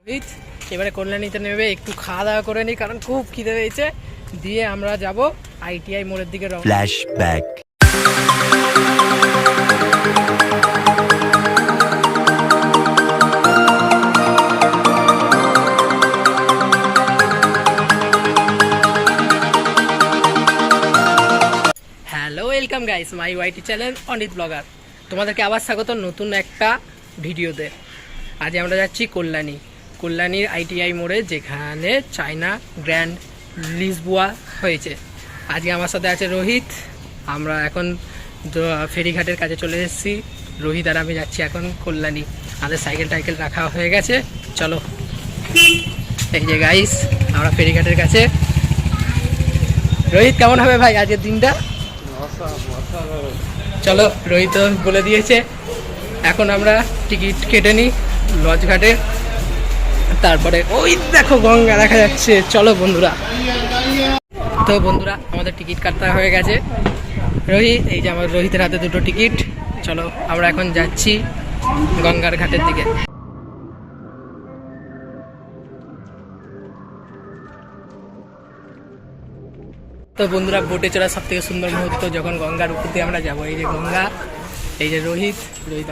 রোহিত এবারে কল্যাণীতে নেবে, একটু খাওয়া দাওয়া করে নিই কারণ খুব খিদে পেয়েছে। দিয়ে আমরা যাব আইটিআই মোড়ের দিকে রওনা। Flashback. Hello, welcome guys my YT channel Anit blogger. তোমাদেরকে আবার স্বাগত নতুন একটা ভিডিওতে। আজ আমরা যাচ্ছি কল্যাণীর আইটিআই মোড়ে, যেখানে চায়না গ্র্যান্ড লিসবোয়া হয়েছে। আজকে আমার সাথে আছে রোহিত। আমরা এখন ফেরিঘাটের কাছে চলে এসেছি। রোহিত আর আমি যাচ্ছি এখন কল্যাণী। আমাদের সাইকেল রাখা হয়ে গেছে, চলো। এই যে গাইস, আমরা ফেরিঘাটের কাছে। রোহিত, কেমন হবে ভাই আজকের দিনটা? চলো, রোহিত বলে দিয়েছে। এখন আমরা টিকিট কেটে নিই লজ ঘাটে, তারপরে ওই দেখো গঙ্গা দেখা যাচ্ছে। চলো বন্ধুরা। তো বন্ধুরা, আমাদের টিকিট কাটা হয়ে গেছে। রোহিত, এই যে আমার রোহিতের হাতে দুটো টিকিট। চলো, আমরা এখন যাচ্ছি গঙ্গার ঘাটের দিকে। তো বন্ধুরা, বোটে চড়া সব থেকে সুন্দর মুহূর্ত যখন গঙ্গার উপর দিয়ে আমরা যাবো। এই যে গঙ্গা, এই যে রোহিত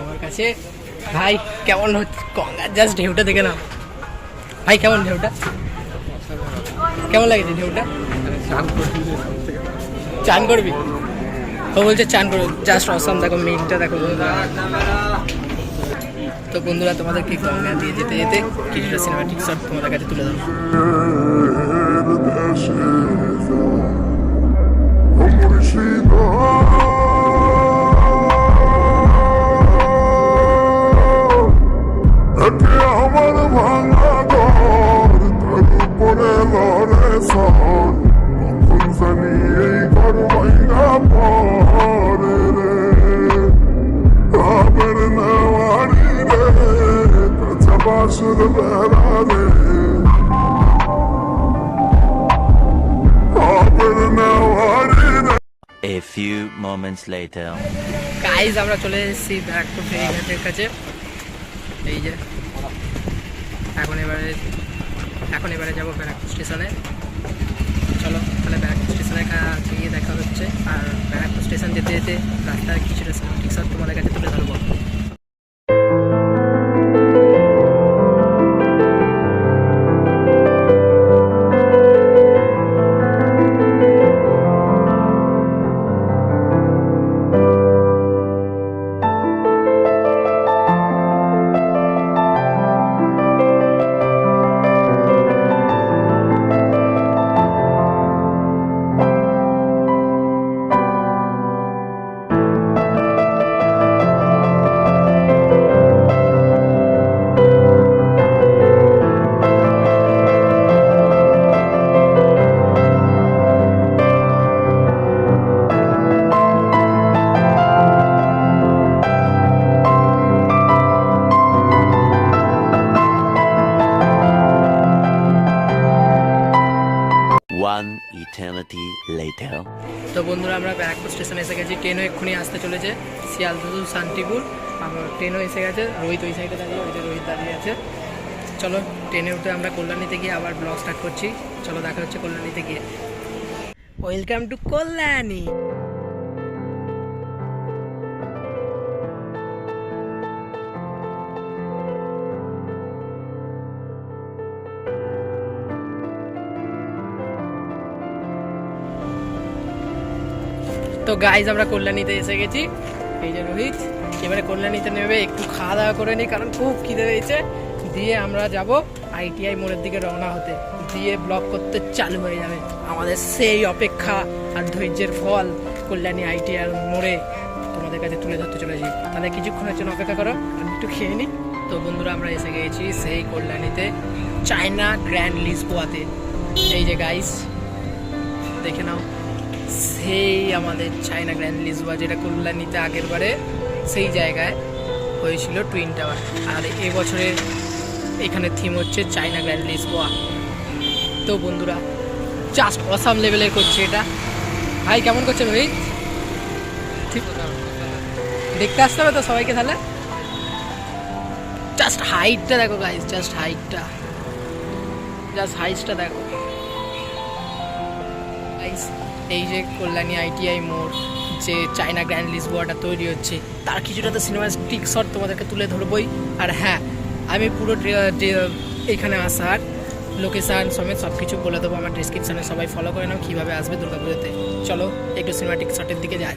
আমার কাছে। ভাই কেমন হচ্ছে গঙ্গার জাস্ট ঢেউটা দেখে নাও ভাই, কেমন ঢেউটা, কেমন লাগছে ঢেউটা? চান করবি? ও বলছে চান করবি, জাস্ট অসাম। দেখো মেঘটা দেখো বন্ধুরা। তো বন্ধুরা, তোমাদেরকে গঙ্গা দিয়ে যেতে যেতে কিছুটা সিনেমাটিক শট তোমাদের কাছে তুলে ধরবো। আমার ভাঙা ঘর তার উপরে লড়ে সর, কখন জানি এই ঘর ভাঙা পরে রে। আবের নেওয়ারি রে, কাঁচা বাসুর বেড়া রে। আবের নেওয়ারি রে। A few moments later. Guys, আমরা চলে এসেছি ব্যারাকপুর ফেরিঘাটের কাছে। এই যে এখন এবারে যাবো ব্যারাকপুর স্টেশনে। চলো তাহলে ব্যারাকপুর স্টেশনে গিয়ে দেখা হচ্ছে। আর ব্যারাকপুর স্টেশন যেতে যেতে রাস্তার কিছুটা সিনেমাটিক শট তোমাদের কাছে তুলে ধরবো। One eternity later. তো বন্ধুরা, আমরা ব্যারাকপুর স্টেশনে এসে গেছি। ট্রেনও এক্ষুনি আসতে চলেছে, শিয়ালদহ শান্তিপুর। আমার ট্রেনও এসে গেছে। রোহিত ওই সাইডে দাঁড়িয়ে, ওই যে রোহিত দাঁড়িয়ে আছে। চলো, ট্রেনে উঠে আমরা কল্যাণীতে গিয়ে আবার ব্লগ স্টার্ট করছি। চলো, দেখা হচ্ছে কল্যাণীতে গিয়ে। Welcome to Kalyani. তো গাইজ, আমরা কল্যাণীতে এসে গেছি। এই যে রোহিত এবারে কল্যাণীতে নেবে, একটু খাওয়া দাওয়া করে নিই কারণ খুব খিদে পেয়েছে। দিয়ে আমরা যাব আইটিআই মোড়ের দিকে রওনা হতে। দিয়ে ব্লগ করতে চালু হয়ে যাবে আমাদের সেই অপেক্ষা আর ধৈর্যের ফল। কল্যাণী আইটিআই মোড়ে তোমাদের কাছে তুলে ধরতে চলেছি। তাহলে কিছুক্ষণের জন্য অপেক্ষা করো, আমি একটু খেয়ে নিই। তো বন্ধুরা, আমরা এসে গেছি সেই কল্যাণীতে, চায়না গ্র্যান্ড লিসবোয়াতে। এই যে গাইস, দেখে নাও সেই আমাদের চায়না গ্র্যান্ড লিসবোয়া, যেটা কল্যাণীতে আগের বারে সেই জায়গায় হয়েছিল টুইন টাওয়ার। আর এবছরের এখানে থিম হচ্ছে চায়না গ্র্যান্ড লিসবোয়া। তো বন্ধুরা, জাস্ট অসাম লেভেলের করছে এটা। ভাই কেমন করছে রোহিত? ঠিক দেখতে আসতে হবে তো সবাইকে তাহলে। জাস্ট হাইটটা দেখো গাইস, জাস্ট হাইটটা দেখো গাইস। এই যে কল্যাণী আইটিআই মোড়, যে চায়না গ্র্যান্ড লিসবোয়াটা তৈরি হচ্ছে, তার কিছুটা তো সিনেমাটিক শট তোমাদেরকে তুলে ধরবই। আর হ্যাঁ, আমি পুরো এখানে আসার লোকেশান সমেত সব কিছু বলে দেবো আমার ডিসক্রিপশানে। সবাই ফলো করে নাও কীভাবে আসবে দুর্গাপুজোতে। চলো একটু সিনেমাটিক শটের দিকে যাই।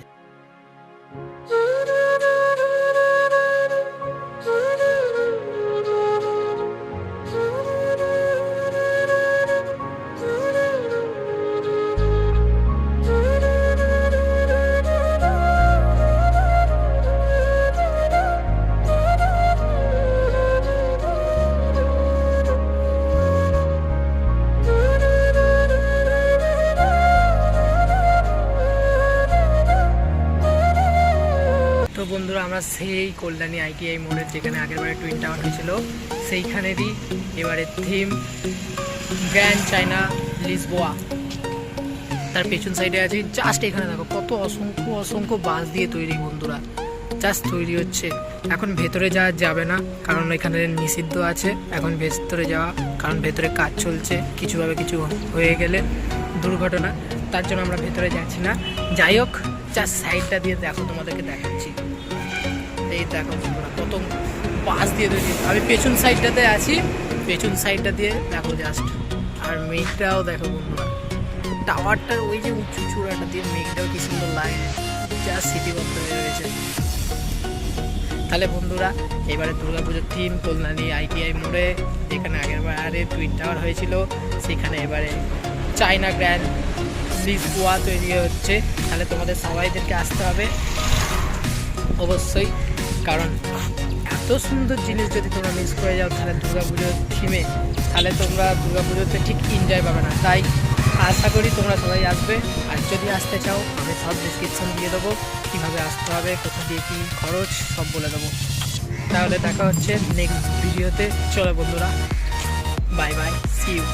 তো বন্ধুরা, আমরা সেই কল্যাণী আইটিআই মোড়ের যেখানে আগেরবারে টুইন টাওয়ার হয়েছিল সেইখানেরই এবারে থিম গ্র্যান্ড চায়না লিসবোয়া। তার পেছন সাইডে আছে, জাস্ট এখানে দেখো কত অসংখ্য বাঁশ দিয়ে তৈরি বন্ধুরা, জাস্ট তৈরি হচ্ছে। এখন ভেতরে যাওয়া যাবে না কারণ এখানে নিষিদ্ধ আছে এখন ভেতরে যাওয়া, কারণ ভেতরে কাজ চলছে, কিছুভাবে কিছু হয়ে গেলে দুর্ঘটনা, তার জন্য আমরা ভেতরে যাচ্ছি না। যাই হোক, জাস্ট সাইডটা দিয়ে দেখো, তোমাদেরকে দেখাচ্ছি। এই দেখো বন্ধুরা কত বাঁশ দিয়ে তৈরি। আমি পেছন সাইডটাতে আছি, পেছন সাইডটা দিয়ে দেখো জাস্ট। আর মেঘটাও দেখো বন্ধুরা, টাওয়ারটার ওই যে উঁচু চূড়াটা দিয়ে মেঘটাও কি সুন্দর লাগে, জাস্ট স্মৃতিবদ্ধ হয়ে রয়েছে। তাহলে বন্ধুরা, এবারে দুর্গাপুজোর থিম কল্যাণী আইটিআই মোড়ে, যেখানে আগেরবারে টুইন টাওয়ার হয়েছিল সেখানে এবারে চায়না গ্র্যান্ড লিসবোয়া তৈরি হচ্ছে। তাহলে তোমাদের সবাইদেরকে আসতে হবে অবশ্যই, কারণ এত সুন্দর জিনিস যদি তোমরা মিস করে যাও তাহলে দুর্গাপুজোর থিমে, তাহলে তোমরা দুর্গাপুজোতে ঠিক এনজয় পাবে না। তাই আশা করি তোমরা সবাই আসবে। আর যদি আসতে চাও আমি সব ডিসক্রিপশন দিয়ে দেবো, কীভাবে আসতে হবে, কোথা দিয়ে কী খরচ সব বলে দেবো। তাহলে দেখা হচ্ছে নেক্সট ভিডিওতে। চলো বন্ধুরা, বাই বাই, সি ইউ।